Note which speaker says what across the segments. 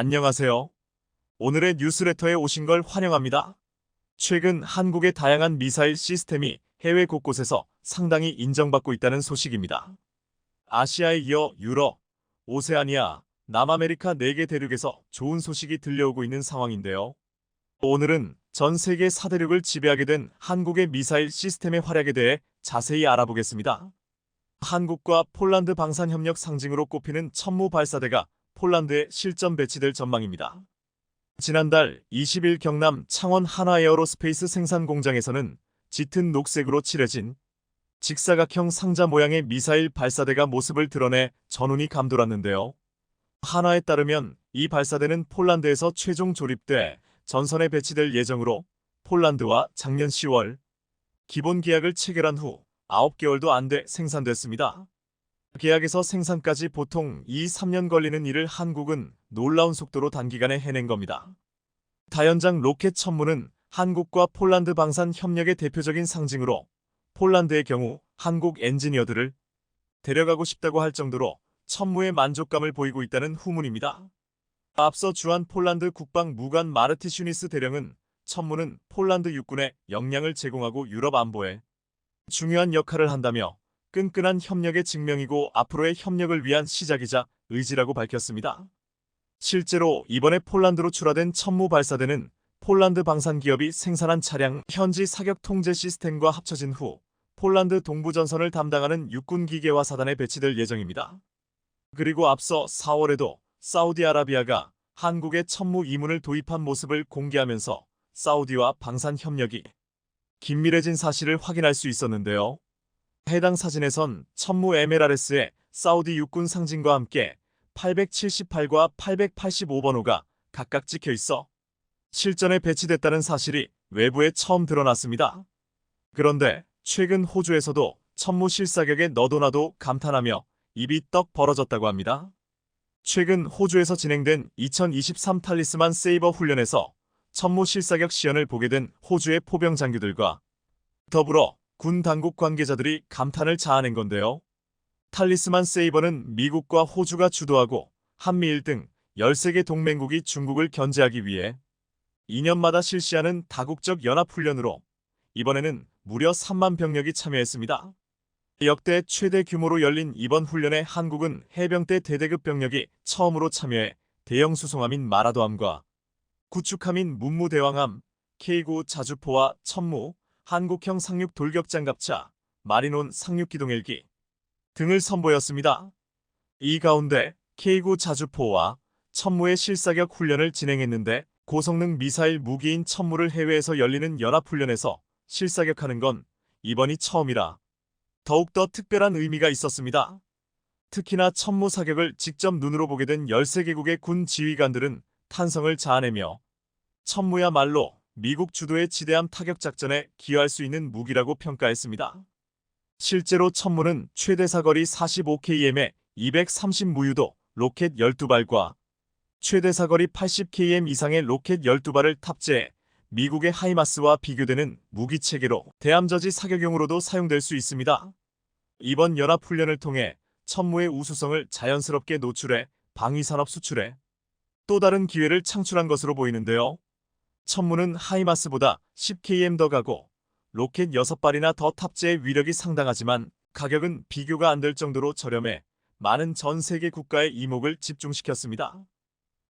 Speaker 1: 안녕하세요. 오늘의 뉴스레터에 오신 걸 환영합니다. 최근 한국의 다양한 미사일 시스템이 해외 곳곳에서 상당히 인정받고 있다는 소식입니다. 아시아에 이어 유럽, 오세아니아, 남아메리카 4개 대륙에서 좋은 소식이 들려오고 있는 상황인데요. 오늘은 전 세계 사대륙을 지배하게 된 한국의 미사일 시스템의 활약에 대해 자세히 알아보겠습니다. 한국과 폴란드 방산협력 상징으로 꼽히는 천무 발사대가 폴란드에 실전 배치될 전망입니다. 지난달 20일 경남 창원 한화에어로스페이스 생산 공장에서는 짙은 녹색으로 칠해진 직사각형 상자 모양의 미사일 발사대가 모습을 드러내 전운이 감돌았는데요. 한화에 따르면 이 발사대는 폴란드에서 최종 조립돼 전선에 배치될 예정으로 폴란드와 작년 10월 기본 계약을 체결한 후 9개월도 안 돼 생산됐습니다. 계약에서 생산까지 보통 2-3년 걸리는 일을 한국은 놀라운 속도로 단기간에 해낸 겁니다. 다연장 로켓 천무는 한국과 폴란드 방산 협력의 대표적인 상징으로 폴란드의 경우 한국 엔지니어들을 데려가고 싶다고 할 정도로 천무에 만족감을 보이고 있다는 후문입니다. 앞서 주한 폴란드 국방무관 마르티슈니스 대령은 천무는 폴란드 육군에 역량을 제공하고 유럽 안보에 중요한 역할을 한다며 끈끈한 협력의 증명이고 앞으로의 협력을 위한 시작이자 의지라고 밝혔습니다. 실제로 이번에 폴란드로 출하된 천무 발사대는 폴란드 방산 기업이 생산한 차량 현지 사격 통제 시스템과 합쳐진 후 폴란드 동부 전선을 담당하는 육군 기계화 사단에 배치될 예정입니다. 그리고 앞서 4월에도 사우디아라비아가 한국에 천무 이문을 도입한 모습을 공개하면서 사우디와 방산 협력이 긴밀해진 사실을 확인할 수 있었는데요. 해당 사진에선 천무 MLRS에 사우디 육군 상징과 함께 878과 885번호가 각각 찍혀 있어 실전에 배치됐다는 사실이 외부에 처음 드러났습니다. 그런데 최근 호주에서도 천무 실사격에 너도나도 감탄하며 입이 떡 벌어졌다고 합니다. 최근 호주에서 진행된 2023 탈리스만 세이버 훈련에서 천무 실사격 시연을 보게 된 호주의 포병 장교들과 더불어 군 당국 관계자들이 감탄을 자아낸 건데요. 탈리스만 세이버는 미국과 호주가 주도하고 한미일 등 13개 동맹국이 중국을 견제하기 위해 2년마다 실시하는 다국적 연합훈련으로 이번에는 무려 3만 병력이 참여했습니다. 역대 최대 규모로 열린 이번 훈련에 한국은 해병대 대대급 병력이 처음으로 참여해 대형 수송함인 마라도함과 구축함인 문무대왕함, K9 자주포와 천무, 한국형 상륙 돌격장갑차, 마리논 상륙기동헬기 등을 선보였습니다. 이 가운데 K9 자주포와 천무의 실사격 훈련을 진행했는데 고성능 미사일 무기인 천무를 해외에서 열리는 연합훈련에서 실사격하는 건 이번이 처음이라 더욱더 특별한 의미가 있었습니다. 특히나 천무 사격을 직접 눈으로 보게 된 13개국의 군 지휘관들은 탄성을 자아내며 천무야말로 미국 주도의 지대함 타격 작전에 기여할 수 있는 무기라고 평가했습니다. 실제로 천무는 최대 사거리 45km에 230무유도 로켓 12발과 최대 사거리 80km 이상의 로켓 12발을 탑재해 미국의 하이마스와 비교되는 무기체계로 대함저지 사격용으로도 사용될 수 있습니다. 이번 연합훈련을 통해 천무의 우수성을 자연스럽게 노출해 방위산업 수출에 또 다른 기회를 창출한 것으로 보이는데요. 천무는 하이마스보다 10km 더 가고 로켓 6발이나 더 탑재해 위력이 상당하지만 가격은 비교가 안 될 정도로 저렴해 많은 전 세계 국가의 이목을 집중시켰습니다.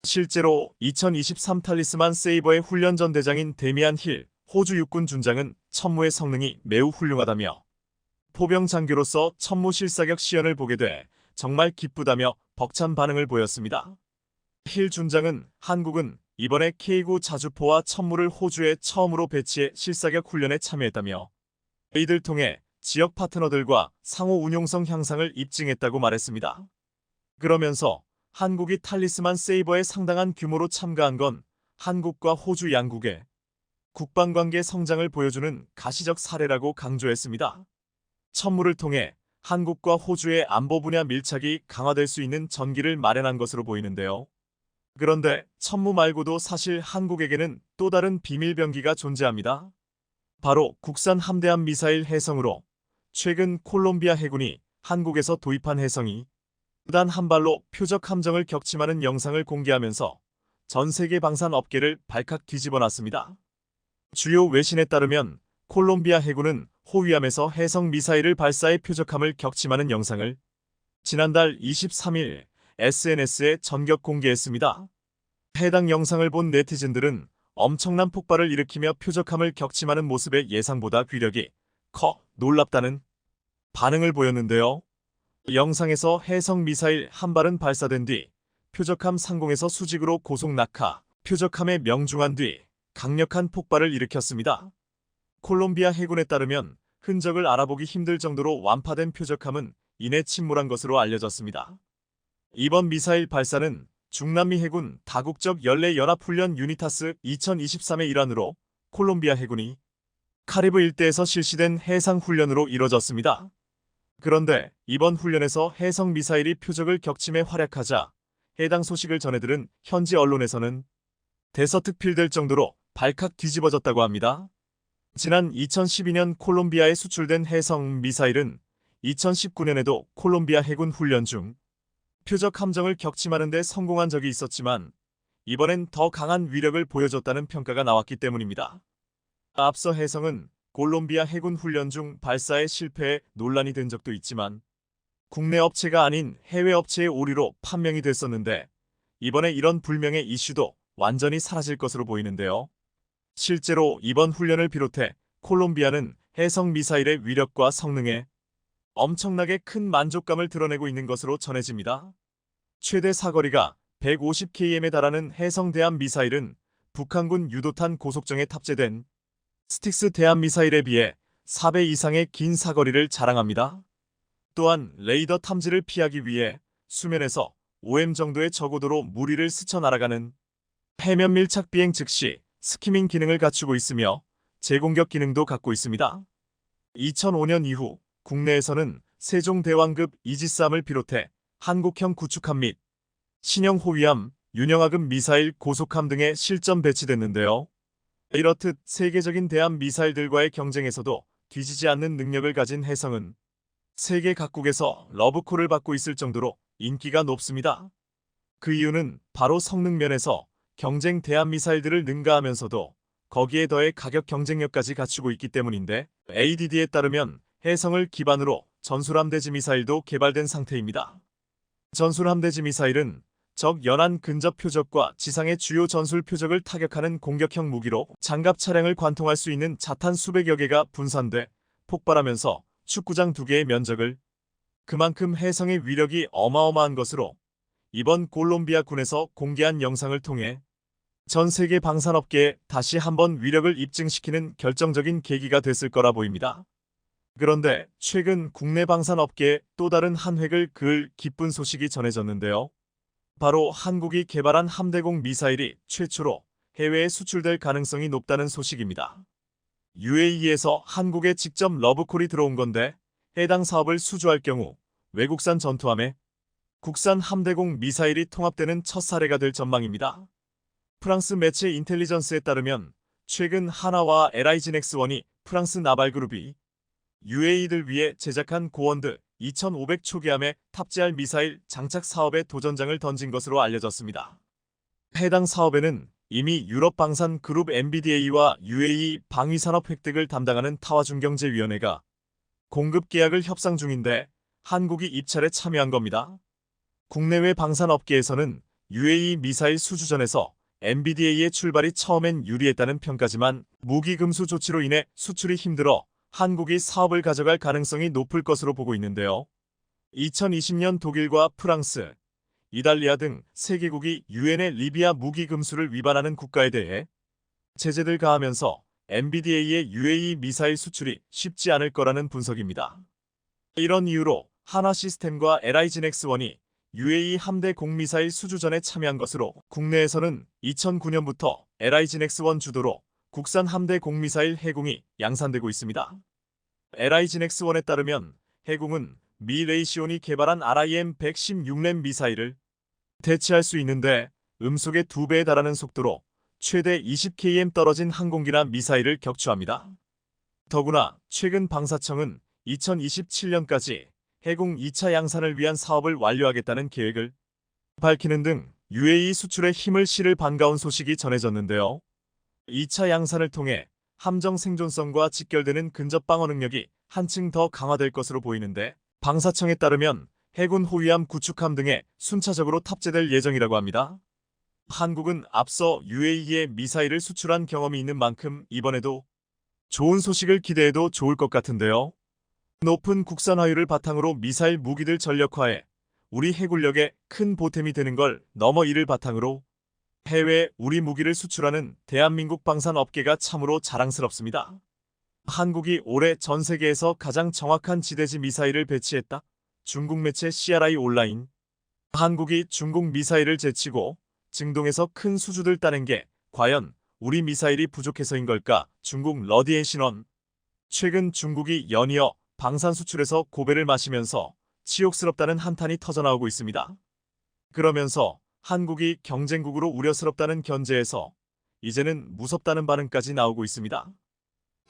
Speaker 1: 실제로 2023 탈리스만 세이버의 훈련전 대장인 데미안 힐 호주 육군 준장은 천무의 성능이 매우 훌륭하다며 포병 장교로서 천무 실사격 시연을 보게 돼 정말 기쁘다며 벅찬 반응을 보였습니다. 힐 준장은 한국은 이번에 K9 자주포와 천무를 호주에 처음으로 배치해 실사격 훈련에 참여했다며 이들 통해 지역 파트너들과 상호 운용성 향상을 입증했다고 말했습니다. 그러면서 한국이 탈리스만 세이버에 상당한 규모로 참가한 건 한국과 호주 양국의 국방관계 성장을 보여주는 가시적 사례라고 강조했습니다. 천무를 통해 한국과 호주의 안보 분야 밀착이 강화될 수 있는 전기를 마련한 것으로 보이는데요. 그런데 천무 말고도 사실 한국에게는 또 다른 비밀병기가 존재합니다. 바로 국산 함대함 미사일 해성으로 최근 콜롬비아 해군이 한국에서 도입한 해성이 단 한 발로 표적 함정을 격침하는 영상을 공개하면서 전 세계 방산 업계를 발칵 뒤집어 놨습니다. 주요 외신에 따르면 콜롬비아 해군은 호위함에서 해성 미사일을 발사해 표적함을 격침하는 영상을 지난달 23일 SNS에 전격 공개했습니다. 해당 영상을 본 네티즌들은 엄청난 폭발을 일으키며 표적함을 격침하는 모습에 예상보다 위력이 커 놀랍다는 반응을 보였는데요. 영상에서 해성 미사일 한 발은 발사된 뒤 표적함 상공에서 수직으로 고속 낙하, 표적함에 명중한 뒤 강력한 폭발을 일으켰습니다. 콜롬비아 해군에 따르면 흔적을 알아보기 힘들 정도로 완파된 표적함은 이내 침몰한 것으로 알려졌습니다. 이번 미사일 발사는 중남미 해군 다국적 연례연합훈련 유니타스 2023의 일환으로 콜롬비아 해군이 카리브 일대에서 실시된 해상훈련으로 이뤄졌습니다. 그런데 이번 훈련에서 해성 미사일이 표적을 격침해 활약하자 해당 소식을 전해들은 현지 언론에서는 대서특필될 정도로 발칵 뒤집어졌다고 합니다. 지난 2012년 콜롬비아에 수출된 해성 미사일은 2019년에도 콜롬비아 해군 훈련 중 표적 함정을 격침하는 데 성공한 적이 있었지만 이번엔 더 강한 위력을 보여줬다는 평가가 나왔기 때문입니다. 앞서 해성은 콜롬비아 해군 훈련 중 발사에 실패해 논란이 된 적도 있지만 국내 업체가 아닌 해외 업체의 오류로 판명이 됐었는데 이번에 이런 불명의 이슈도 완전히 사라질 것으로 보이는데요. 실제로 이번 훈련을 비롯해 콜롬비아는 해성 미사일의 위력과 성능에 엄청나게 큰 만족감을 드러내고 있는 것으로 전해집니다. 최대 사거리가 150km에 달하는 해성 대함 미사일은 북한군 유도탄 고속정에 탑재된 스틱스 대함 미사일에 비해 4배 이상의 긴 사거리를 자랑합니다. 또한 레이더 탐지를 피하기 위해 수면에서 5m 정도의 저고도로 물 위를 스쳐 날아가는 해면 밀착 비행 즉시 스키밍 기능을 갖추고 있으며 재공격 기능도 갖고 있습니다. 2005년 이후 국내에서는 세종대왕급 이지스함을 비롯해 한국형 구축함 및 신형 호위함, 윤영하급 미사일 고속함 등에 실전 배치됐는데요. 이렇듯 세계적인 대함 미사일들과의 경쟁에서도 뒤지지 않는 능력을 가진 해성은 세계 각국에서 러브콜을 받고 있을 정도로 인기가 높습니다. 그 이유는 바로 성능 면에서 경쟁 대함 미사일들을 능가하면서도 거기에 더해 가격 경쟁력까지 갖추고 있기 때문인데 ADD에 따르면 해성을 기반으로 전술함대지 미사일도 개발된 상태입니다. 전술함대지 미사일은 적 연안 근접 표적과 지상의 주요 전술 표적을 타격하는 공격형 무기로 장갑 차량을 관통할 수 있는 자탄 수백여 개가 분산돼 폭발하면서 축구장 2개의 면적을 그만큼 해성의 위력이 어마어마한 것으로 이번 콜롬비아 군에서 공개한 영상을 통해 전 세계 방산업계에 다시 한번 위력을 입증시키는 결정적인 계기가 됐을 거라 보입니다. 그런데 최근 국내 방산업계에 또 다른 한 획을 그을 기쁜 소식이 전해졌는데요. 바로 한국이 개발한 함대공 미사일이 최초로 해외에 수출될 가능성이 높다는 소식입니다. UAE에서 한국에 직접 러브콜이 들어온 건데 해당 사업을 수주할 경우 외국산 전투함에 국산 함대공 미사일이 통합되는 첫 사례가 될 전망입니다. 프랑스 매체 인텔리전스에 따르면 최근 하나와 LIG넥스1이 프랑스 나발그룹이 UAE를 위해 제작한 고원드 2500 초기함에 탑재할 미사일 장착 사업에 도전장을 던진 것으로 알려졌습니다. 해당 사업에는 이미 유럽 방산 그룹 MBDA와 UAE 방위산업 획득을 담당하는 타와중경제위원회가 공급 계약을 협상 중인데 한국이 입찰에 참여한 겁니다. 국내외 방산업계에서는 UAE 미사일 수주전에서 MBDA의 출발이 처음엔 유리했다는 평가지만 무기금수 조치로 인해 수출이 힘들어 한국이 사업을 가져갈 가능성이 높을 것으로 보고 있는데요. 2020년 독일과 프랑스, 이탈리아 등 세계국이 유엔의 리비아 무기금수를 위반하는 국가에 대해 제재를 가하면서 MBDA의 UAE 미사일 수출이 쉽지 않을 거라는 분석입니다. 이런 이유로 하나시스템과 LIG넥스1이 UAE 함대 공미사일 수주전에 참여한 것으로 국내에서는 2009년부터 LIG넥스1 주도로 국산 함대 공미사일 해공이 양산되고 있습니다. LIG넥스1에 따르면 해공은 미 레이시온이 개발한 RIM-116램 미사일을 대체할 수 있는데 음속의 2배에 달하는 속도로 최대 20km 떨어진 항공기나 미사일을 격추합니다. 더구나 최근 방사청은 2027년까지 해공 2차 양산을 위한 사업을 완료하겠다는 계획을 밝히는 등 UAE 수출에 힘을 실을 반가운 소식이 전해졌는데요. 2차 양산을 통해 함정 생존성과 직결되는 근접 방어 능력이 한층 더 강화될 것으로 보이는데, 방사청에 따르면 해군 호위함 구축함 등에 순차적으로 탑재될 예정이라고 합니다. 한국은 앞서 UAE에 미사일을 수출한 경험이 있는 만큼 이번에도 좋은 소식을 기대해도 좋을 것 같은데요. 높은 국산 화율을 바탕으로 미사일 무기들 전력화해 우리 해군력에 큰 보탬이 되는 걸 넘어 이를 바탕으로 해외에 우리 무기를 수출하는 대한민국 방산업계가 참으로 자랑스럽습니다. 한국이 올해 전 세계에서 가장 정확한 지대지 미사일을 배치했다. 중국 매체 CRI 온라인. 한국이 중국 미사일을 제치고 증동에서 큰 수주들 따낸 게 과연 우리 미사일이 부족해서인 걸까? 중국 러디의 신원. 최근 중국이 연이어 방산 수출에서 고배를 마시면서 치욕스럽다는 한탄이 터져나오고 있습니다. 그러면서 한국이 경쟁국으로 우려스럽다는 견제에서 이제는 무섭다는 반응까지 나오고 있습니다.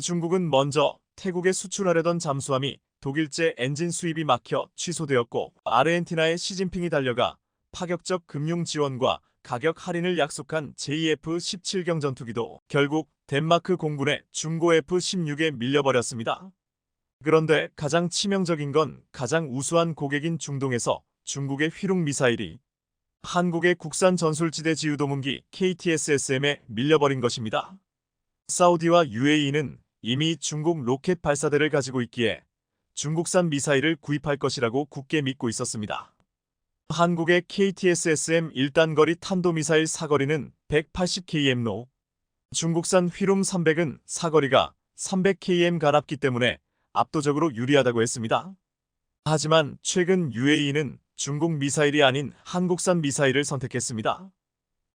Speaker 1: 중국은 먼저 태국에 수출하려던 잠수함이 독일제 엔진 수입이 막혀 취소되었고, 아르헨티나의 시진핑이 달려가 파격적 금융 지원과 가격 할인을 약속한 JF-17경 전투기도 결국 덴마크 공군의 중고 F-16에 밀려버렸습니다. 그런데 가장 치명적인 건 가장 우수한 고객인 중동에서 중국의 휘룩 미사일이 한국의 국산 전술지대 지유도문기 KTSSM에 밀려버린 것입니다. 사우디와 UAE는 이미 중국 로켓 발사대를 가지고 있기에 중국산 미사일을 구입할 것이라고 굳게 믿고 있었습니다. 한국의 KTSSM 1단거리 탄도미사일 사거리는 180km로 중국산 휘룸 300은 사거리가 300km 가깝기 때문에 압도적으로 유리하다고 했습니다. 하지만 최근 UAE는 중국 미사일이 아닌 한국산 미사일을 선택했습니다.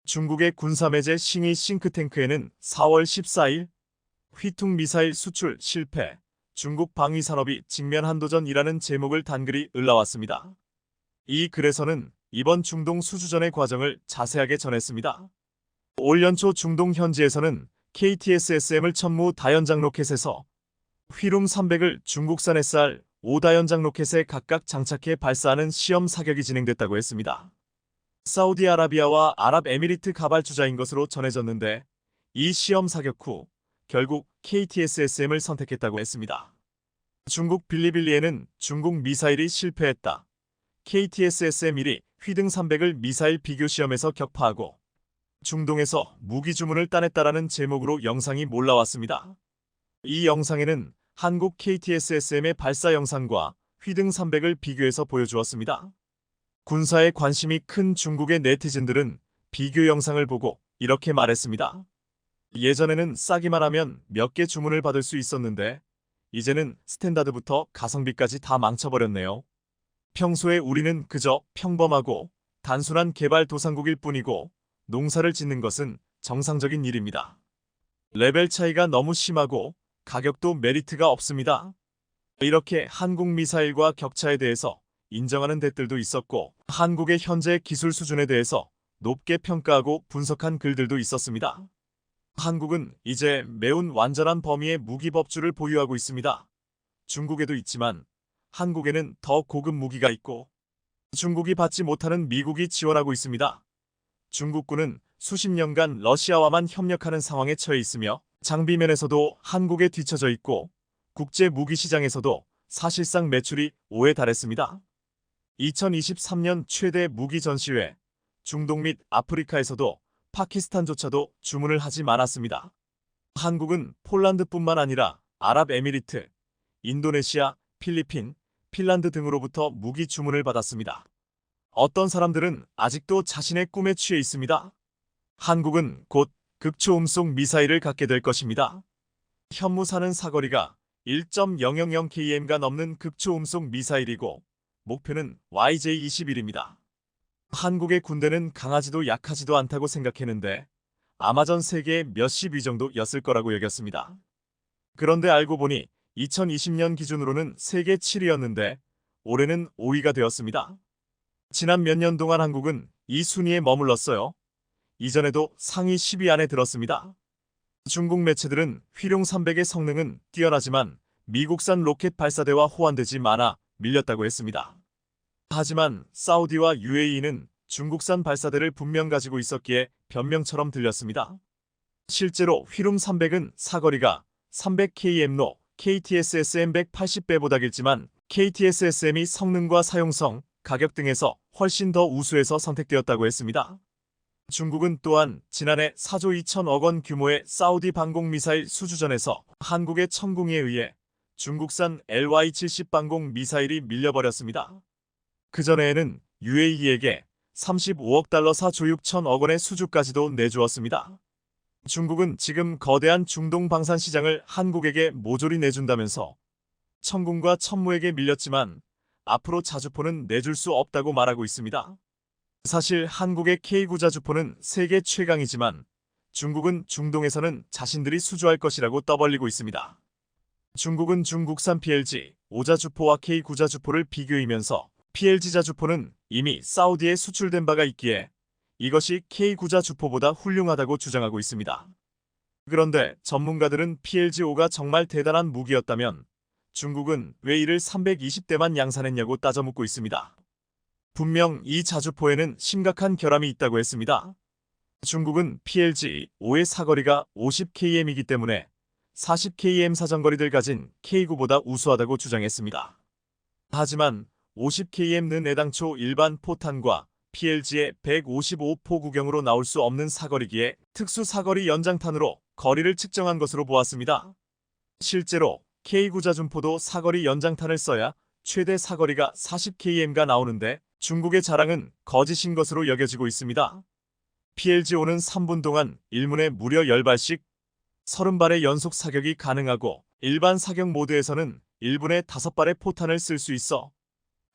Speaker 1: 중국의 군사매제 싱이 싱크탱크에는 4월 14일 휘퉁 미사일 수출 실패, 중국 방위산업이 직면 한도전이라는 제목을 단글이 올라왔습니다. 이 글에서는 이번 중동 수주전의 과정을 자세하게 전했습니다. 올 연초 중동 현지에서는 KTSSM을 천무 다연장 로켓에서 휘룸 300을 중국산 SR 5다연장 로켓에 각각 장착해 발사하는 시험 사격이 진행됐다고 했습니다. 사우디아라비아와 아랍에미리트 가발주자인 것으로 전해졌는데, 이 시험 사격 후 결국 KTSSM을 선택했다고 했습니다. 중국 빌리빌리에는 중국 미사일이 실패했다. KTSSM-1이 휘등 300을 미사일 비교 시험에서 격파하고 중동에서 무기 주문을 따냈다라는 제목으로 영상이 몰라왔습니다. 이 영상에는 한국 KTSSM의 발사 영상과 휘등 300을 비교해서 보여주었습니다. 군사에 관심이 큰 중국의 네티즌들은 비교 영상을 보고 이렇게 말했습니다. 예전에는 싸기만 하면 몇 개 주문을 받을 수 있었는데 이제는 스탠다드부터 가성비까지 다 망쳐버렸네요. 평소에 우리는 그저 평범하고 단순한 개발도상국일 뿐이고 농사를 짓는 것은 정상적인 일입니다. 레벨 차이가 너무 심하고 가격도 메리트가 없습니다. 이렇게 한국 미사일과 격차에 대해서 인정하는 댓글도 있었고, 한국의 현재 기술 수준에 대해서 높게 평가하고 분석한 글들도 있었습니다. 한국은 이제 매운 완전한 범위의 무기 법주를 보유하고 있습니다. 중국에도 있지만 한국에는 더 고급 무기가 있고 중국이 받지 못하는 미국이 지원하고 있습니다. 중국군은 수십 년간 러시아와만 협력하는 상황에 처해 있으며 장비면에서도 한국에 뒤처져 있고 국제 무기 시장에서도 사실상 매출이 5에 달했습니다. 2023년 최대 무기 전시회, 중동 및 아프리카에서도 파키스탄조차도 주문을 하지 않았습니다. 한국은 폴란드뿐만 아니라 아랍에미리트, 인도네시아, 필리핀, 핀란드 등으로부터 무기 주문을 받았습니다. 어떤 사람들은 아직도 자신의 꿈에 취해 있습니다. 한국은 곧 극초음속 미사일을 갖게 될 것입니다. 현무사는 사거리가 1.000km가 넘는 극초음속 미사일이고 목표는 YJ-21입니다. 한국의 군대는 강하지도 약하지도 않다고 생각했는데 아마전 세계의 몇십 위 정도였을 거라고 여겼습니다. 그런데 알고 보니 2020년 기준으로는 세계 7위였는데 올해는 5위가 되었습니다. 지난 몇 년 동안 한국은 이 순위에 머물렀어요. 이전에도 상위 10위 안에 들었습니다. 중국 매체들은 휘룡 300의 성능은 뛰어나지만 미국산 로켓 발사대와 호환되지 않아 밀렸다고 했습니다. 하지만 사우디와 UAE는 중국산 발사대를 분명 가지고 있었기에 변명처럼 들렸습니다. 실제로 휘룸 300은 사거리가 300km로 KTSSM 180배보다 길지만 KTSSM이 성능과 사용성, 가격 등에서 훨씬 더 우수해서 선택되었다고 했습니다. 중국은 또한 지난해 4조 2천억 원 규모의 사우디 방공 미사일 수주전에서 한국의 천궁에 의해 중국산 LY-70 방공 미사일이 밀려버렸습니다. 그전에는 UAE에게 35억 달러 4조 6천억 원의 수주까지도 내주었습니다. 중국은 지금 거대한 중동 방산 시장을 한국에게 모조리 내준다면서 천궁과 천무에게 밀렸지만 앞으로 자주포는 내줄 수 없다고 말하고 있습니다. 사실 한국의 K9 자주포는 세계 최강이지만 중국은 중동에서는 자신들이 수주할 것이라고 떠벌리고 있습니다. 중국은 중국산 PLG 5자주포와 K9 자주포를 비교하면서 PLG 자주포는 이미 사우디에 수출된 바가 있기에 이것이 K9 자주포보다 훌륭하다고 주장하고 있습니다. 그런데 전문가들은 PLG-5가 정말 대단한 무기였다면 중국은 왜 이를 320대만 양산했냐고 따져 묻고 있습니다. 분명 이 자주포에는 심각한 결함이 있다고 했습니다. 중국은 PLG-5의 사거리가 50km이기 때문에 40km 사정거리를 가진 K9보다 우수하다고 주장했습니다. 하지만 50km는 애당초 일반 포탄과 PLG의 155포 구경으로 나올 수 없는 사거리기에 특수 사거리 연장탄으로 거리를 측정한 것으로 보았습니다. 실제로 K9 자준포도 사거리 연장탄을 써야 최대 사거리가 40km가 나오는데 중국의 자랑은 거짓인 것으로 여겨지고 있습니다. PLG-5는 3분 동안 1문에 무려 10발씩 30발의 연속 사격이 가능하고 일반 사격 모드에서는 1분에 5발의 포탄을 쓸 수 있어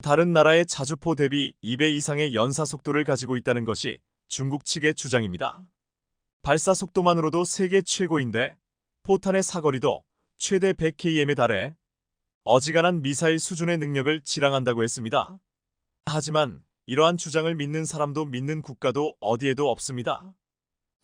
Speaker 1: 다른 나라의 자주포 대비 2배 이상의 연사 속도를 가지고 있다는 것이 중국 측의 주장입니다. 발사 속도만으로도 세계 최고인데 포탄의 사거리도 최대 100km에 달해 어지간한 미사일 수준의 능력을 지랑한다고 했습니다. 하지만 이러한 주장을 믿는 사람도 믿는 국가도 어디에도 없습니다.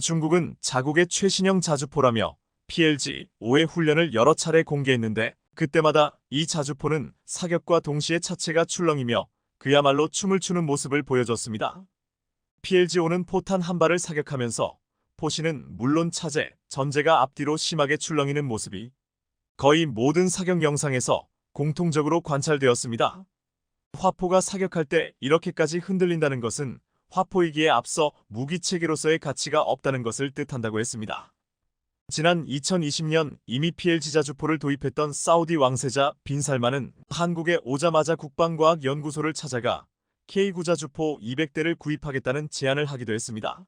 Speaker 1: 중국은 자국의 최신형 자주포라며 PLG-5의 훈련을 여러 차례 공개했는데 그때마다 이 자주포는 사격과 동시에 차체가 출렁이며 그야말로 춤을 추는 모습을 보여줬습니다. PLG-5는 포탄 한 발을 사격하면서 포신은 물론 차제, 전제가 앞뒤로 심하게 출렁이는 모습이 거의 모든 사격 영상에서 공통적으로 관찰되었습니다. 화포가 사격할 때 이렇게까지 흔들린다는 것은 화포이기에 앞서 무기체계로서의 가치가 없다는 것을 뜻한다고 했습니다. 지난 2020년 이미 PLG 자주포를 도입했던 사우디 왕세자 빈 살만은 한국에 오자마자 국방과학연구소를 찾아가 K9 자주포 200대를 구입하겠다는 제안을 하기도 했습니다.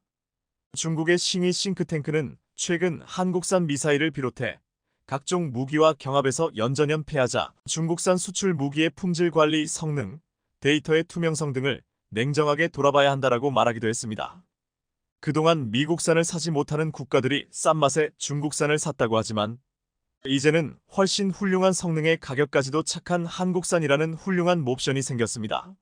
Speaker 1: 중국의 싱이 싱크탱크는 최근 한국산 미사일을 비롯해 각종 무기와 경합에서 연전연패하자 중국산 수출 무기의 품질 관리 성능, 데이터의 투명성 등을 냉정하게 돌아봐야 한다라고 말하기도 했습니다. 그동안 미국산을 사지 못하는 국가들이 싼 맛에 중국산을 샀다고 하지만 이제는 훨씬 훌륭한 성능의 가격까지도 착한 한국산이라는 훌륭한 옵션이 생겼습니다.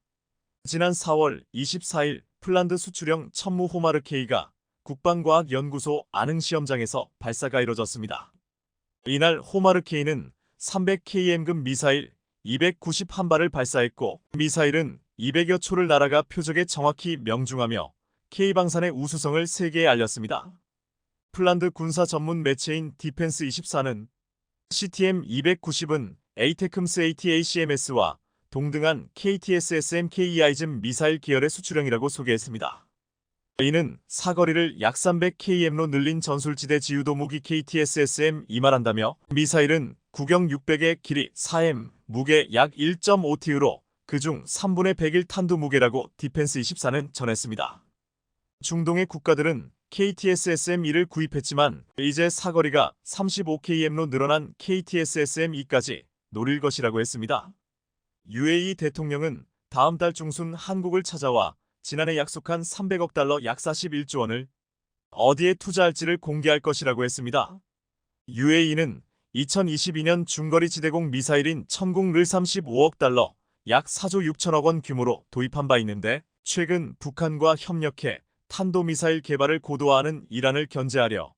Speaker 1: 지난 4월 24일 폴란드 수출형 천무 호마르 K가 국방과학연구소 안흥시험장에서 발사가 이뤄졌습니다. 이날 호마르 K는 300km급 미사일 291발을 발사했고 미사일은 200여 초를 날아가 표적에 정확히 명중하며 K방산의 우수성을 세계에 알렸습니다. 폴란드 군사 전문 매체인 디펜스24는 CTM-290은 에이테크임스 ATACMS와 동등한 KTSSM KEI즘 미사일 계열의 수출형이라고 소개했습니다. 이는 사거리를 약 300km로 늘린 전술지대 지유도 무기 KTSSM이 말한다며 미사일은 구경 600의 길이 4m, 무게 약 1.5T로 그중 3분의 100일 탄두 무게라고 디펜스24는 전했습니다. 중동의 국가들은 KTSSM-2를 구입했지만 이제 사거리가 35km로 늘어난 KTSSM-2까지 노릴 것이라고 했습니다. UAE 대통령은 다음 달 중순 한국을 찾아와 지난해 약속한 300억 달러 약 41조 원을 어디에 투자할지를 공개할 것이라고 했습니다. UAE는 2022년 중거리 지대공 미사일인 천궁을 35억 달러 약 4조 6천억 원 규모로 도입한 바 있는데 최근 북한과 협력해 탄도미사일 개발을 고도화하는 이란을 견제하려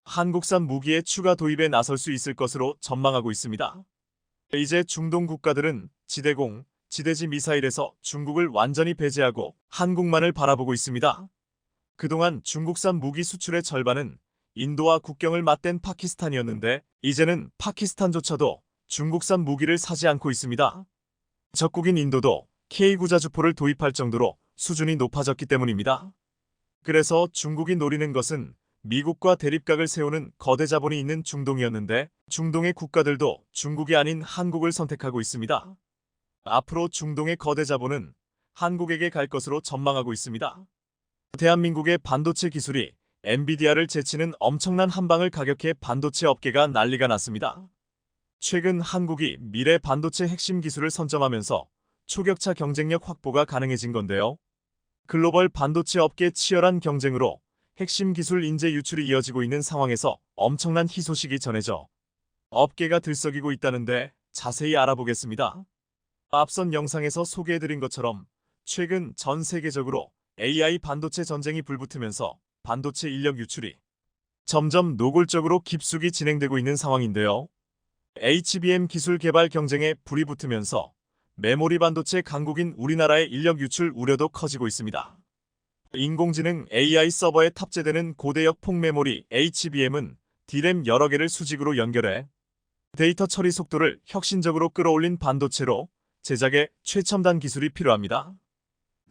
Speaker 1: 한국산 무기의 추가 도입에 나설 수 있을 것으로 전망하고 있습니다. 이제 중동 국가들은 지대공, 지대지 미사일에서 중국을 완전히 배제하고 한국만을 바라보고 있습니다. 그동안 중국산 무기 수출의 절반은 인도와 국경을 맞댄 파키스탄이었는데 이제는 파키스탄조차도 중국산 무기를 사지 않고 있습니다. 적국인 인도도 K9자주포를 도입할 정도로 수준이 높아졌기 때문입니다. 그래서 중국이 노리는 것은 미국과 대립각을 세우는 거대 자본이 있는 중동이었는데 중동의 국가들도 중국이 아닌 한국을 선택하고 있습니다. 앞으로 중동의 거대 자본은 한국에게 갈 것으로 전망하고 있습니다. 대한민국의 반도체 기술이 엔비디아를 제치는 엄청난 한방을 가격해 반도체 업계가 난리가 났습니다. 최근 한국이 미래 반도체 핵심 기술을 선점하면서 초격차 경쟁력 확보가 가능해진 건데요. 글로벌 반도체 업계 치열한 경쟁으로 핵심 기술 인재 유출이 이어지고 있는 상황에서 엄청난 희소식이 전해져 업계가 들썩이고 있다는데 자세히 알아보겠습니다. 앞선 영상에서 소개해드린 것처럼 최근 전 세계적으로 AI 반도체 전쟁이 불붙으면서 반도체 인력 유출이 점점 노골적으로 깊숙이 진행되고 있는 상황인데요. HBM 기술 개발 경쟁에 불이 붙으면서 메모리 반도체 강국인 우리나라의 인력 유출 우려도 커지고 있습니다. 인공지능 AI 서버에 탑재되는 고대역 폭메모리 HBM은 D램 여러 개를 수직으로 연결해 데이터 처리 속도를 혁신적으로 끌어올린 반도체로 제작에 최첨단 기술이 필요합니다.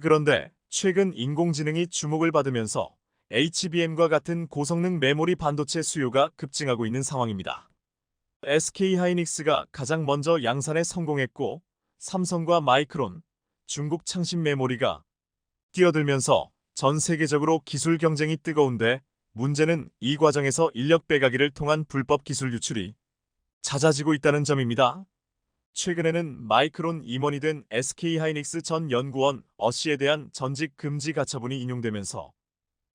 Speaker 1: 그런데 최근 인공지능이 주목을 받으면서 HBM과 같은 고성능 메모리 반도체 수요가 급증하고 있는 상황입니다. SK하이닉스가 가장 먼저 양산에 성공했고 삼성과 마이크론, 중국 창신 메모리가 뛰어들면서 전 세계적으로 기술 경쟁이 뜨거운데 문제는 이 과정에서 인력 빼가기를 통한 불법 기술 유출이 잦아지고 있다는 점입니다. 최근에는 마이크론 임원이 된 SK하이닉스 전 연구원 어씨에 대한 전직 금지 가처분이 인용되면서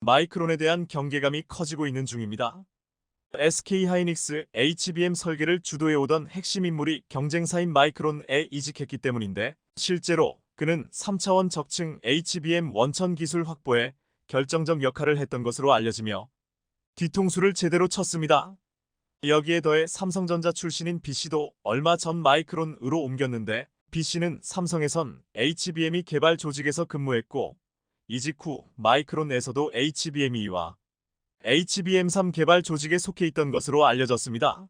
Speaker 1: 마이크론에 대한 경계감이 커지고 있는 중입니다. SK하이닉스 HBM 설계를 주도해오던 핵심 인물이 경쟁사인 마이크론에 이직했기 때문인데 실제로 그는 3차원 적층 HBM 원천 기술 확보에 결정적 역할을 했던 것으로 알려지며 뒤통수를 제대로 쳤습니다. 여기에 더해 삼성전자 출신인 B씨도 얼마 전 마이크론으로 옮겼는데 B씨는 삼성에선 HBM이 개발 조직에서 근무했고 이직 후 마이크론에서도 HBM2와 HBM3 개발 조직에 속해 있던 것으로 알려졌습니다.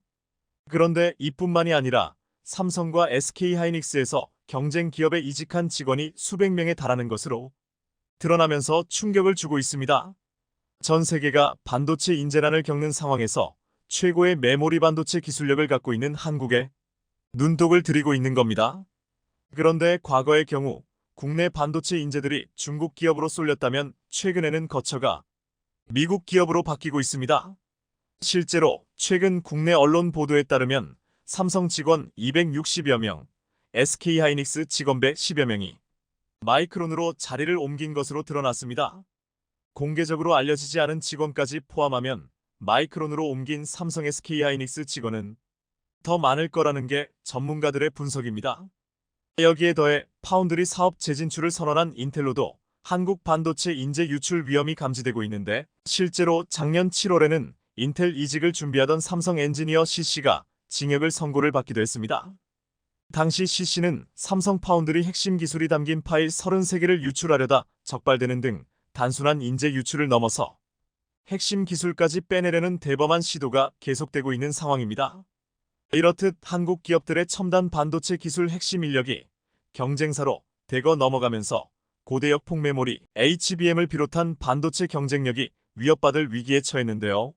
Speaker 1: 그런데 이뿐만이 아니라 삼성과 SK하이닉스에서 경쟁 기업에 이직한 직원이 수백 명에 달하는 것으로 드러나면서 충격을 주고 있습니다. 전 세계가 반도체 인재난을 겪는 상황에서 최고의 메모리 반도체 기술력을 갖고 있는 한국에 눈독을 들이고 있는 겁니다. 그런데 과거의 경우 국내 반도체 인재들이 중국 기업으로 쏠렸다면 최근에는 거처가 미국 기업으로 바뀌고 있습니다. 실제로 최근 국내 언론 보도에 따르면 삼성 직원 260여 명, SK하이닉스 직원 110여 명이 마이크론으로 자리를 옮긴 것으로 드러났습니다. 공개적으로 알려지지 않은 직원까지 포함하면 마이크론으로 옮긴 삼성 SK하이닉스 직원은 더 많을 거라는 게 전문가들의 분석입니다. 여기에 더해 파운드리 사업 재진출을 선언한 인텔로도 한국 반도체 인재 유출 위험이 감지되고 있는데 실제로 작년 7월에는 인텔 이직을 준비하던 삼성 엔지니어 C씨가 징역을 선고를 받기도 했습니다. 당시 C씨는 삼성 파운드리 핵심 기술이 담긴 파일 33개를 유출하려다 적발되는 등 단순한 인재 유출을 넘어서 핵심 기술까지 빼내려는 대범한 시도가 계속되고 있는 상황입니다. 이렇듯 한국 기업들의 첨단 반도체 기술 핵심 인력이 경쟁사로 대거 넘어가면서 고대역 폭메모리 HBM을 비롯한 반도체 경쟁력이 위협받을 위기에 처했는데요.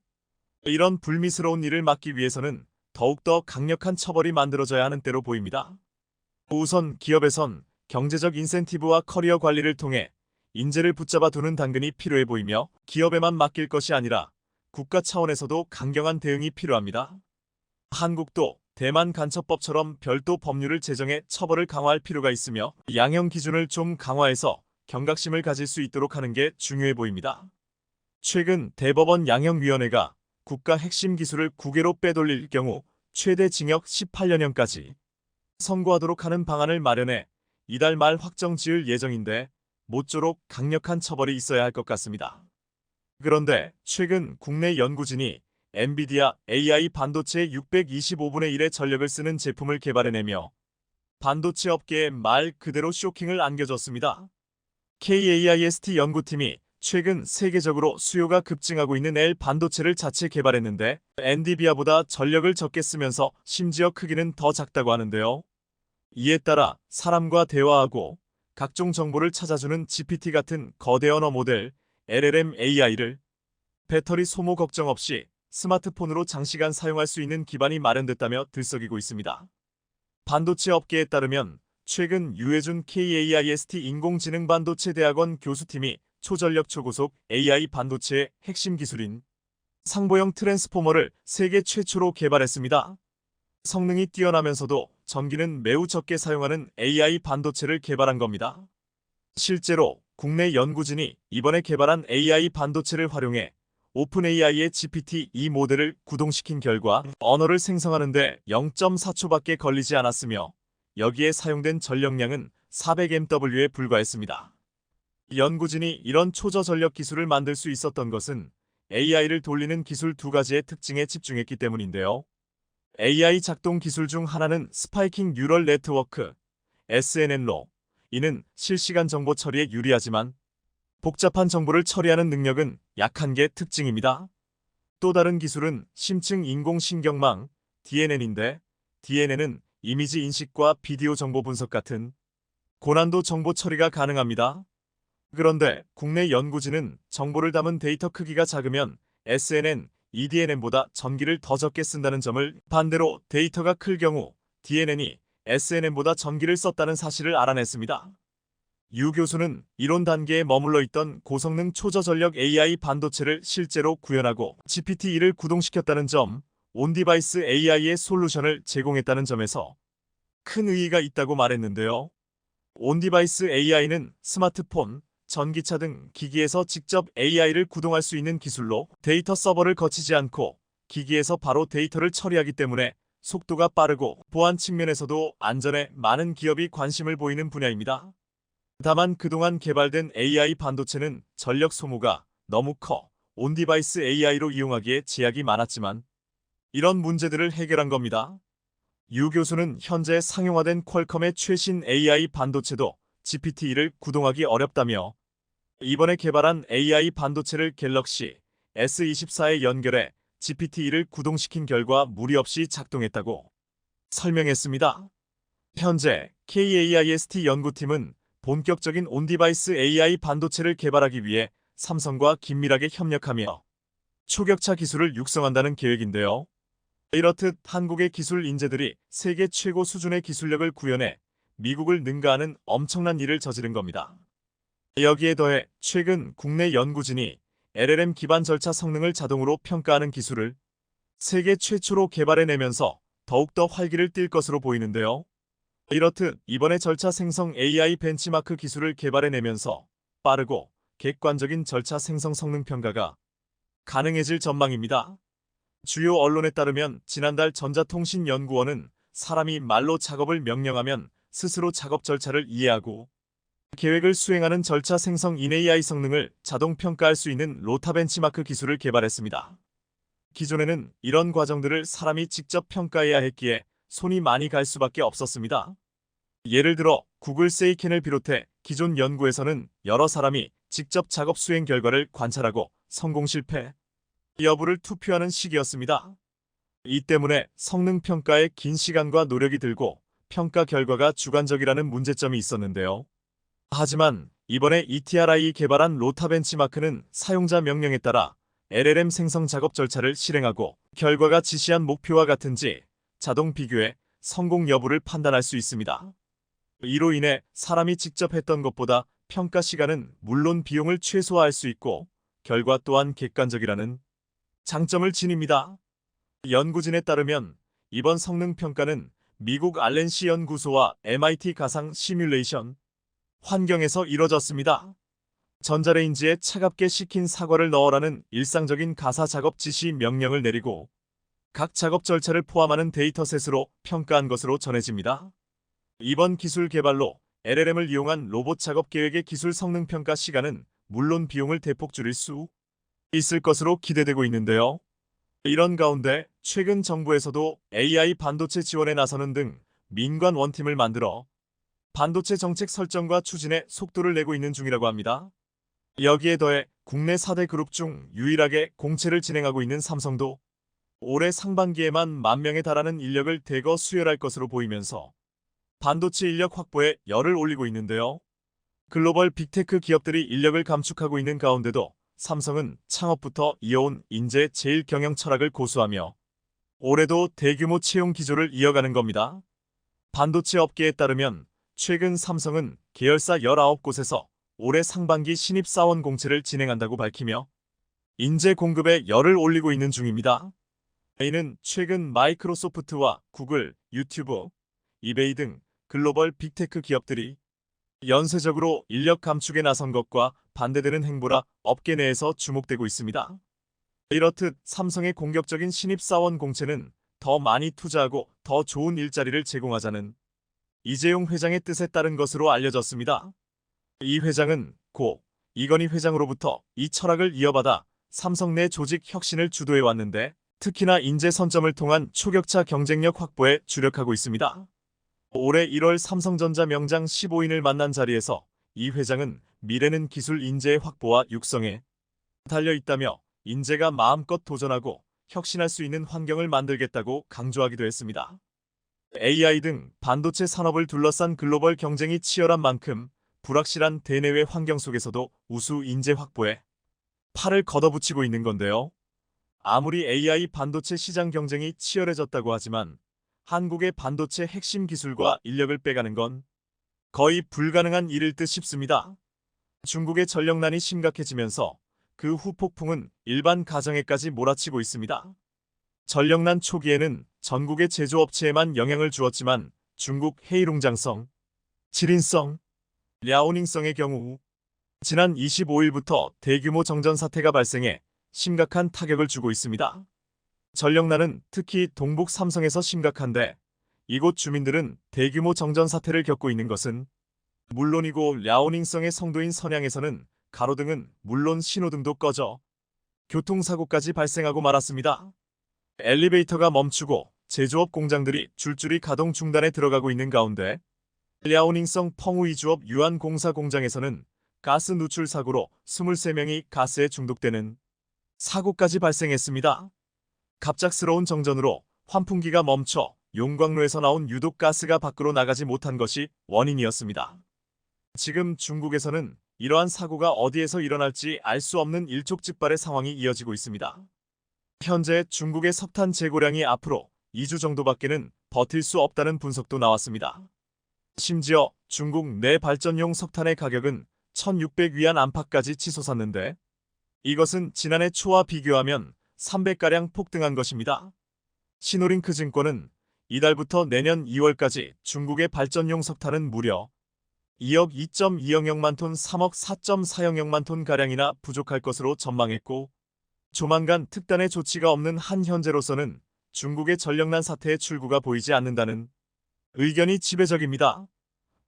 Speaker 1: 이런 불미스러운 일을 막기 위해서는 더욱더 강력한 처벌이 만들어져야 하는 때로 보입니다. 우선 기업에선 경제적 인센티브와 커리어 관리를 통해 인재를 붙잡아 두는 당근이 필요해 보이며 기업에만 맡길 것이 아니라 국가 차원에서도 강경한 대응이 필요합니다. 한국도 대만 간첩법처럼 별도 법률을 제정해 처벌을 강화할 필요가 있으며 양형 기준을 좀 강화해서 경각심을 가질 수 있도록 하는 게 중요해 보입니다. 최근 대법원 양형위원회가 국가 핵심 기술을 국외로 빼돌릴 경우 최대 징역 18년형까지 선고하도록 하는 방안을 마련해 이달 말 확정 지을 예정인데 모쪼록 강력한 처벌이 있어야 할 것 같습니다. 그런데 최근 국내 연구진이 엔비디아 AI 반도체의 625분의 1의 전력을 쓰는 제품을 개발해내며 반도체 업계에 말 그대로 쇼킹을 안겨줬습니다. KAIST 연구팀이 최근 세계적으로 수요가 급증하고 있는 L 반도체를 자체 개발했는데 엔비디아보다 전력을 적게 쓰면서 심지어 크기는 더 작다고 하는데요. 이에 따라 사람과 대화하고 각종 정보를 찾아주는 GPT 같은 거대 언어 모델 LLM AI를 배터리 소모 걱정 없이 스마트폰으로 장시간 사용할 수 있는 기반이 마련됐다며 들썩이고 있습니다. 반도체 업계에 따르면 최근 유해준 KAIST 인공지능 반도체 대학원 교수팀이 초전력 초고속 AI 반도체의 핵심 기술인 상보형 트랜스포머를 세계 최초로 개발했습니다. 성능이 뛰어나면서도 전기는 매우 적게 사용하는 AI 반도체를 개발한 겁니다. 실제로 국내 연구진이 이번에 개발한 AI 반도체를 활용해 오픈AI의 GPT-2 모델을 구동시킨 결과 언어를 생성하는데 0.4초밖에 걸리지 않았으며 여기에 사용된 전력량은 400mW에 불과했습니다. 연구진이 이런 초저전력 기술을 만들 수 있었던 것은 AI를 돌리는 기술 두 가지의 특징에 집중했기 때문인데요. AI 작동 기술 중 하나는 스파이킹 뉴럴 네트워크, SNN로. 이는 실시간 정보 처리에 유리하지만 복잡한 정보를 처리하는 능력은 약한 게 특징입니다. 또 다른 기술은 심층 인공신경망, DNN인데 DNN은 이미지 인식과 비디오 정보 분석 같은 고난도 정보 처리가 가능합니다. 그런데 국내 연구진은 정보를 담은 데이터 크기가 작으면 SNN, EDNN보다 전기를 더 적게 쓴다는 점을 반대로 데이터가 클 경우 DNN이 SNN보다 전기를 썼다는 사실을 알아냈습니다. 유 교수는 이론 단계에 머물러 있던 고성능 초저전력 AI 반도체를 실제로 구현하고 GPT-2를 구동시켰다는 점, 온디바이스 AI의 솔루션을 제공했다는 점에서 큰 의의가 있다고 말했는데요. 온디바이스 AI는 스마트폰, 전기차 등 기기에서 직접 AI를 구동할 수 있는 기술로 데이터 서버를 거치지 않고 기기에서 바로 데이터를 처리하기 때문에 속도가 빠르고 보안 측면에서도 안전에 많은 기업이 관심을 보이는 분야입니다. 다만 그동안 개발된 AI 반도체는 전력 소모가 너무 커 온디바이스 AI로 이용하기에 제약이 많았지만 이런 문제들을 해결한 겁니다. 유 교수는 현재 상용화된 퀄컴의 최신 AI 반도체도 GPT-2를 구동하기 어렵다며 이번에 개발한 AI 반도체를 갤럭시 S24에 연결해 GPT-2를 구동시킨 결과 무리 없이 작동했다고 설명했습니다. 현재 KAIST 연구팀은 본격적인 온디바이스 AI 반도체를 개발하기 위해 삼성과 긴밀하게 협력하며 초격차 기술을 육성한다는 계획인데요. 이렇듯 한국의 기술 인재들이 세계 최고 수준의 기술력을 구현해 미국을 능가하는 엄청난 일을 저지른 겁니다. 여기에 더해 최근 국내 연구진이 LLM 기반 절차 성능을 자동으로 평가하는 기술을 세계 최초로 개발해내면서 더욱더 활기를 띨 것으로 보이는데요. 이렇듯 이번에 절차 생성 AI 벤치마크 기술을 개발해내면서 빠르고 객관적인 절차 생성 성능 평가가 가능해질 전망입니다. 주요 언론에 따르면 지난달 전자통신연구원은 사람이 말로 작업을 명령하면 스스로 작업 절차를 이해하고 계획을 수행하는 절차 생성 인 AI 성능을 자동 평가할 수 있는 로타 벤치마크 기술을 개발했습니다. 기존에는 이런 과정들을 사람이 직접 평가해야 했기에 손이 많이 갈 수밖에 없었습니다. 예를 들어 구글 세이켄을 비롯해 기존 연구에서는 여러 사람이 직접 작업 수행 결과를 관찰하고 성공 실패 여부를 투표하는 시기였습니다. 이 때문에 성능 평가에 긴 시간과 노력이 들고 평가 결과가 주관적이라는 문제점이 있었는데요. 하지만 이번에 ETRI 개발한 로타 벤치마크는 사용자 명령에 따라 LLM 생성 작업 절차를 실행하고 결과가 지시한 목표와 같은지 자동 비교해 성공 여부를 판단할 수 있습니다. 이로 인해 사람이 직접 했던 것보다 평가 시간은 물론 비용을 최소화할 수 있고 결과 또한 객관적이라는 장점을 지닙니다. 연구진에 따르면 이번 성능 평가는 미국 알렌시 연구소와 MIT 가상 시뮬레이션 환경에서 이뤄졌습니다. 전자레인지에 차갑게 식힌 사과를 넣어라는 일상적인 가사 작업 지시 명령을 내리고 각 작업 절차를 포함하는 데이터셋으로 평가한 것으로 전해집니다. 이번 기술 개발로 LLM을 이용한 로봇 작업 계획의 기술 성능 평가 시간은 물론 비용을 대폭 줄일 수 있을 것으로 기대되고 있는데요. 이런 가운데 최근 정부에서도 AI 반도체 지원에 나서는 등 민관 원팀을 만들어 반도체 정책 설정과 추진에 속도를 내고 있는 중이라고 합니다. 여기에 더해 국내 4대 그룹 중 유일하게 공채를 진행하고 있는 삼성도 올해 상반기에만 10,000명에 달하는 인력을 대거 수혈할 것으로 보이면서 반도체 인력 확보에 열을 올리고 있는데요. 글로벌 빅테크 기업들이 인력을 감축하고 있는 가운데도 삼성은 창업부터 이어온 인재 제일 경영 철학을 고수하며 올해도 대규모 채용 기조를 이어가는 겁니다. 반도체 업계에 따르면 최근 삼성은 계열사 19곳에서 올해 상반기 신입사원 공채를 진행한다고 밝히며 인재 공급에 열을 올리고 있는 중입니다. 이는 최근 마이크로소프트와 구글, 유튜브, 이베이 등 글로벌 빅테크 기업들이 연쇄적으로 인력 감축에 나선 것과 반대되는 행보라 업계 내에서 주목되고 있습니다. 이렇듯 삼성의 공격적인 신입사원 공채는 더 많이 투자하고 더 좋은 일자리를 제공하자는 이재용 회장의 뜻에 따른 것으로 알려졌습니다. 이 회장은 고 이건희 회장으로부터 이 철학을 이어받아 삼성 내 조직 혁신을 주도해 왔는데 특히나 인재 선점을 통한 초격차 경쟁력 확보에 주력하고 있습니다. 올해 1월 삼성전자 명장 15인을 만난 자리에서 이 회장은 미래는 기술 인재의 확보와 육성에 달려있다며 인재가 마음껏 도전하고 혁신할 수 있는 환경을 만들겠다고 강조하기도 했습니다. AI 등 반도체 산업을 둘러싼 글로벌 경쟁이 치열한 만큼 불확실한 대내외 환경 속에서도 우수 인재 확보에 팔을 걷어붙이고 있는 건데요. 아무리 AI 반도체 시장 경쟁이 치열해졌다고 하지만 한국의 반도체 핵심 기술과 인력을 빼가는 건 거의 불가능한 일일 듯 싶습니다. 중국의 전력난이 심각해지면서 그 후폭풍은 일반 가정에까지 몰아치고 있습니다. 전력난 초기에는 전국의 제조업체에만 영향을 주었지만 중국 헤이룽장성, 지린성, 랴오닝성의 경우 지난 25일부터 대규모 정전 사태가 발생해 심각한 타격을 주고 있습니다. 전력난은 특히 동북 삼성에서 심각한데 이곳 주민들은 대규모 정전 사태를 겪고 있는 것은 물론이고 랴오닝성의 성도인 선양에서는 가로등은 물론 신호등도 꺼져 교통사고까지 발생하고 말았습니다. 엘리베이터가 멈추고 제조업 공장들이 줄줄이 가동 중단에 들어가고 있는 가운데 랴오닝성 펑우이주업 유한공사 공장에서는 가스 누출 사고로 23명이 가스에 중독되는 사고까지 발생했습니다. 갑작스러운 정전으로 환풍기가 멈춰 용광로에서 나온 유독 가스가 밖으로 나가지 못한 것이 원인이었습니다. 지금 중국에서는 이러한 사고가 어디에서 일어날지 알 수 없는 일촉즉발의 상황이 이어지고 있습니다. 현재 중국의 석탄 재고량이 앞으로 2주 정도밖에는 버틸 수 없다는 분석도 나왔습니다. 심지어 중국 내 발전용 석탄의 가격은 1600위안 안팎까지 치솟았는데 이것은 지난해 초와 비교하면 3배가량 폭등한 것입니다. 시노링크 증권은 이달부터 내년 2월까지 중국의 발전용 석탄은 무려 2억 2.200만 톤, 3억 4.400만 톤가량이나 부족할 것으로 전망했고 조만간 특단의 조치가 없는 한 현재로서는 중국의 전력난 사태의 출구가 보이지 않는다는 의견이 지배적입니다.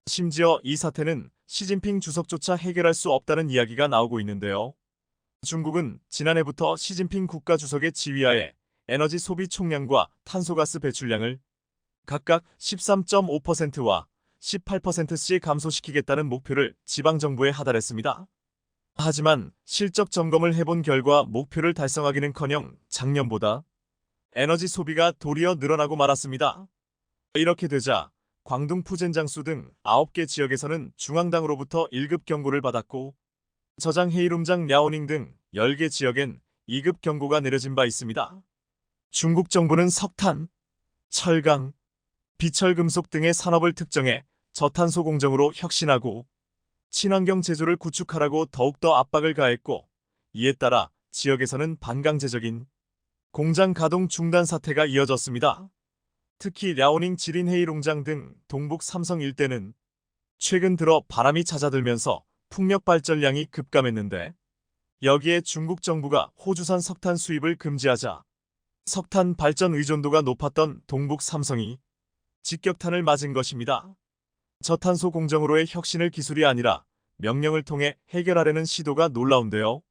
Speaker 1: 심지어 이 사태는 시진핑 주석조차 해결할 수 없다는 이야기가 나오고 있는데요. 중국은 지난해부터 시진핑 국가주석의 지휘하에 에너지 소비 총량과 탄소가스 배출량을 각각 13.5%와 18%씩 감소시키겠다는 목표를 지방정부에 하달했습니다. 하지만 실적 점검을 해본 결과 목표를 달성하기는커녕 작년보다 에너지 소비가 도리어 늘어나고 말았습니다. 이렇게 되자 광둥 푸젠장수 등 9개 지역에서는 중앙당으로부터 1급 경고를 받았고 저장 헤이룸장 랴오닝 등 10개 지역엔 2급 경고가 내려진 바 있습니다. 중국 정부는 석탄, 철강, 비철금속 등의 산업을 특정해 저탄소 공정으로 혁신하고 친환경 제조를 구축하라고 더욱더 압박을 가했고 이에 따라 지역에서는 반강제적인 공장 가동 중단 사태가 이어졌습니다. 특히 랴오닝 지린 헤이룽장 등 동북 삼성 일대는 최근 들어 바람이 잦아들면서 풍력 발전량이 급감했는데 여기에 중국 정부가 호주산 석탄 수입을 금지하자 석탄 발전 의존도가 높았던 동북 삼성이 직격탄을 맞은 것입니다. 저탄소 공정으로의 혁신을 기술이 아니라 명령을 통해 해결하려는 시도가 놀라운데요.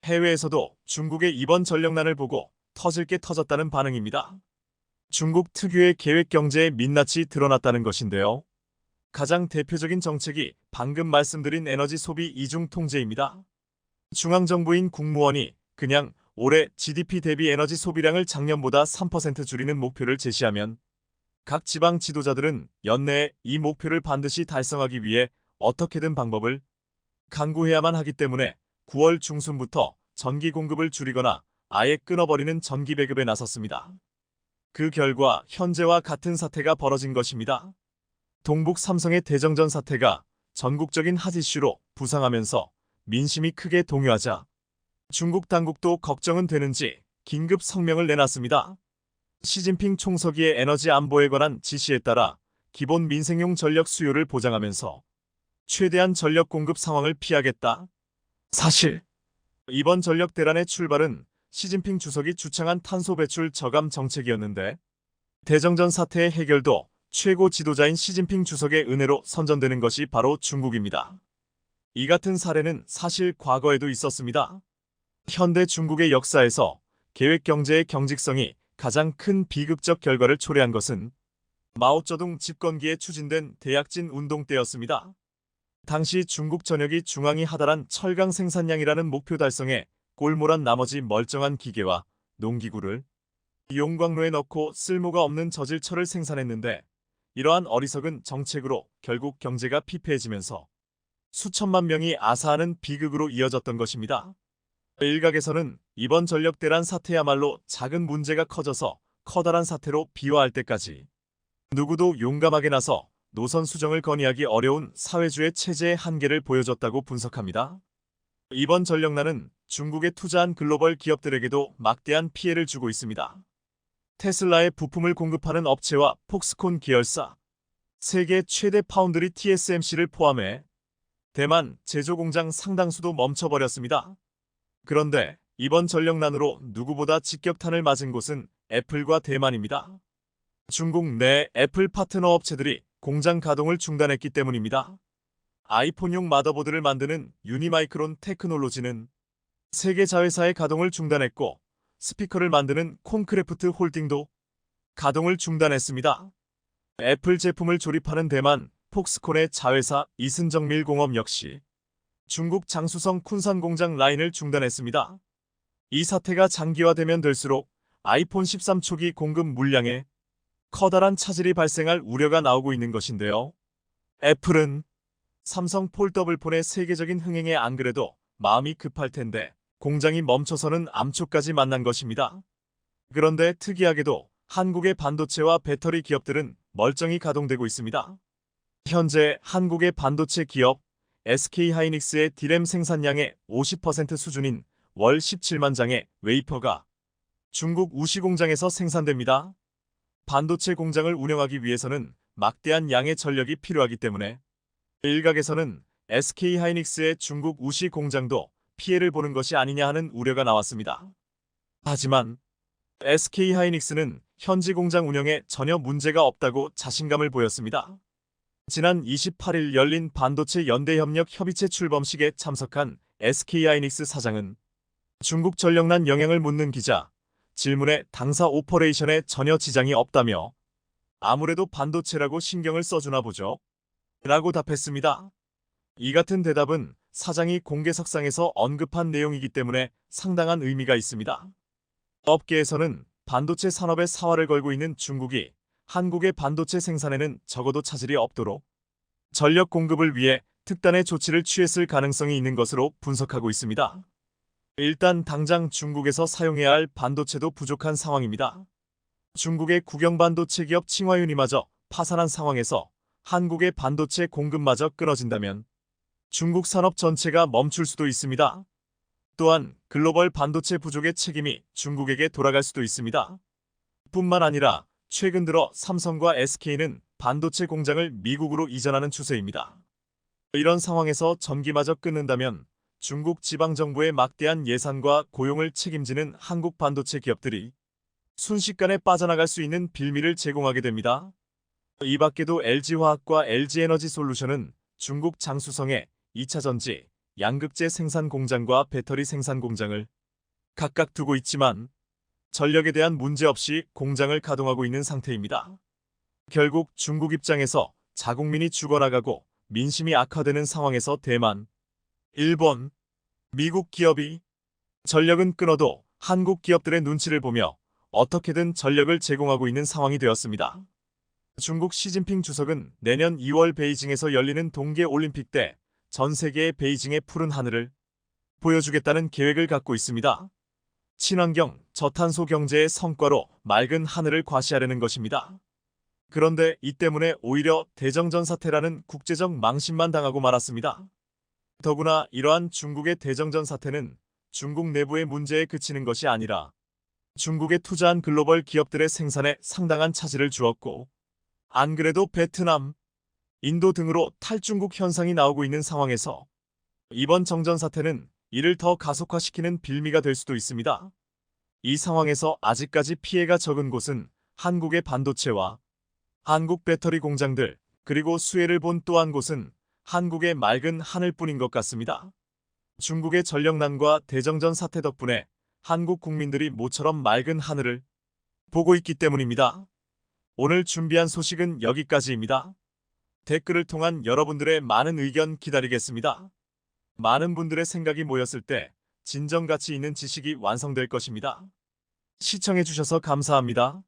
Speaker 1: 해외에서도 중국의 이번 전력난을 보고 터질 게 터졌다는 반응입니다. 중국 특유의 계획 경제의 민낯이 드러났다는 것인데요. 가장 대표적인 정책이 방금 말씀드린 에너지 소비 이중 통제입니다. 중앙정부인 국무원이 그냥 올해 GDP 대비 에너지 소비량을 작년보다 3% 줄이는 목표를 제시하면 각 지방 지도자들은 연내에 이 목표를 반드시 달성하기 위해 어떻게든 방법을 강구해야만 하기 때문에 9월 중순부터 전기 공급을 줄이거나 아예 끊어버리는 전기 배급에 나섰습니다. 그 결과 현재와 같은 사태가 벌어진 것입니다. 동북 삼성의 대정전 사태가 전국적인 핫 이슈로 부상하면서 민심이 크게 동요하자 중국 당국도 걱정은 되는지 긴급 성명을 내놨습니다. 시진핑 총서기의 에너지 안보에 관한 지시에 따라 기본 민생용 전력 수요를 보장하면서 최대한 전력 공급 상황을 피하겠다. 사실 이번 전력 대란의 출발은 시진핑 주석이 주창한 탄소 배출 저감 정책이었는데 대정전 사태의 해결도 최고 지도자인 시진핑 주석의 은혜로 선전되는 것이 바로 중국입니다. 이 같은 사례는 사실 과거에도 있었습니다. 현대 중국의 역사에서 계획 경제의 경직성이 가장 큰 비극적 결과를 초래한 것은 마오쩌둥 집권기에 추진된 대약진 운동 때였습니다. 당시 중국 전역이 중앙이 하달한 철강 생산량이라는 목표 달성에 꼴몰한 나머지 멀쩡한 기계와 농기구를 용광로에 넣고 쓸모가 없는 저질철을 생산했는데 이러한 어리석은 정책으로 결국 경제가 피폐해지면서 수천만 명이 아사하는 비극으로 이어졌던 것입니다. 일각에서는 이번 전력 대란 사태야말로 작은 문제가 커져서 커다란 사태로 비화할 때까지 누구도 용감하게 나서 노선 수정을 건의하기 어려운 사회주의 체제의 한계를 보여줬다고 분석합니다. 이번 전력난은 중국에 투자한 글로벌 기업들에게도 막대한 피해를 주고 있습니다. 테슬라의 부품을 공급하는 업체와 폭스콘 계열사, 세계 최대 파운드리 TSMC를 포함해 대만 제조 공장 상당수도 멈춰버렸습니다. 그런데 이번 전력난으로 누구보다 직격탄을 맞은 곳은 애플과 대만입니다. 중국 내 애플 파트너 업체들이 공장 가동을 중단했기 때문입니다. 아이폰용 마더보드를 만드는 유니마이크론 테크놀로지는 세계 자회사의 가동을 중단했고 스피커를 만드는 콘크래프트 홀딩도 가동을 중단했습니다. 애플 제품을 조립하는 대만 폭스콘의 자회사 이슨정밀공업 역시 중국 장수성 쿤산 공장 라인을 중단했습니다. 이 사태가 장기화되면 될수록 아이폰 13 초기 공급 물량에 커다란 차질이 발생할 우려가 나오고 있는 것인데요. 애플은 삼성 폴더블폰의 세계적인 흥행에 안 그래도 마음이 급할 텐데 공장이 멈춰서는 암초까지 만난 것입니다. 그런데 특이하게도 한국의 반도체와 배터리 기업들은 멀쩡히 가동되고 있습니다. 현재 한국의 반도체 기업 SK하이닉스의 디램 생산량의 50% 수준인 월 17만 장의 웨이퍼가 중국 우시 공장에서 생산됩니다. 반도체 공장을 운영하기 위해서는 막대한 양의 전력이 필요하기 때문에 일각에서는 SK하이닉스의 중국 우시 공장도 피해를 보는 것이 아니냐 하는 우려가 나왔습니다. 하지만 SK하이닉스는 현지 공장 운영에 전혀 문제가 없다고 자신감을 보였습니다. 지난 28일 열린 반도체 연대협력 협의체 출범식에 참석한 SK하이닉스 사장은 중국 전력난 영향을 묻는 기자 질문에 당사 오퍼레이션에 전혀 지장이 없다며 아무래도 반도체라고 신경을 써주나 보죠. 라고 답했습니다. 이 같은 대답은 사장이 공개석상에서 언급한 내용이기 때문에 상당한 의미가 있습니다. 업계에서는 반도체 산업에 사활을 걸고 있는 중국이 한국의 반도체 생산에는 적어도 차질이 없도록 전력 공급을 위해 특단의 조치를 취했을 가능성이 있는 것으로 분석하고 있습니다. 일단 당장 중국에서 사용해야 할 반도체도 부족한 상황입니다. 중국의 국영 반도체 기업 칭화윤이마저 파산한 상황에서 한국의 반도체 공급마저 끊어진다면 중국 산업 전체가 멈출 수도 있습니다. 또한 글로벌 반도체 부족의 책임이 중국에게 돌아갈 수도 있습니다. 뿐만 아니라 최근 들어 삼성과 SK는 반도체 공장을 미국으로 이전하는 추세입니다. 이런 상황에서 전기마저 끊는다면 중국 지방정부의 막대한 예산과 고용을 책임지는 한국 반도체 기업들이 순식간에 빠져나갈 수 있는 빌미를 제공하게 됩니다. 이 밖에도 LG화학과 LG에너지솔루션은 중국 장수성에 2차전지, 양극재 생산 공장과 배터리 생산 공장을 각각 두고 있지만 전력에 대한 문제 없이 공장을 가동하고 있는 상태입니다. 결국 중국 입장에서 자국민이 죽어나가고 민심이 악화되는 상황에서 대만, 일본, 미국 기업이 전력은 끊어도 한국 기업들의 눈치를 보며 어떻게든 전력을 제공하고 있는 상황이 되었습니다. 중국 시진핑 주석은 내년 2월 베이징에서 열리는 동계올림픽 때 전 세계의 베이징의 푸른 하늘을 보여주겠다는 계획을 갖고 있습니다. 친환경, 저탄소 경제의 성과로 맑은 하늘을 과시하려는 것입니다. 그런데 이 때문에 오히려 대정전 사태라는 국제적 망신만 당하고 말았습니다. 더구나 이러한 중국의 대정전 사태는 중국 내부의 문제에 그치는 것이 아니라 중국에 투자한 글로벌 기업들의 생산에 상당한 차질을 주었고, 안 그래도 베트남, 인도 등으로 탈중국 현상이 나오고 있는 상황에서 이번 정전 사태는 이를 더 가속화시키는 빌미가 될 수도 있습니다. 이 상황에서 아직까지 피해가 적은 곳은 한국의 반도체와 한국 배터리 공장들, 그리고 수혜를 본 또 한 곳은 한국의 맑은 하늘뿐인 것 같습니다. 중국의 전력난과 대정전 사태 덕분에 한국 국민들이 모처럼 맑은 하늘을 보고 있기 때문입니다. 오늘 준비한 소식은 여기까지입니다. 댓글을 통한 여러분들의 많은 의견 기다리겠습니다. 많은 분들의 생각이 모였을 때 진정 가치 있는 지식이 완성될 것입니다. 시청해주셔서 감사합니다.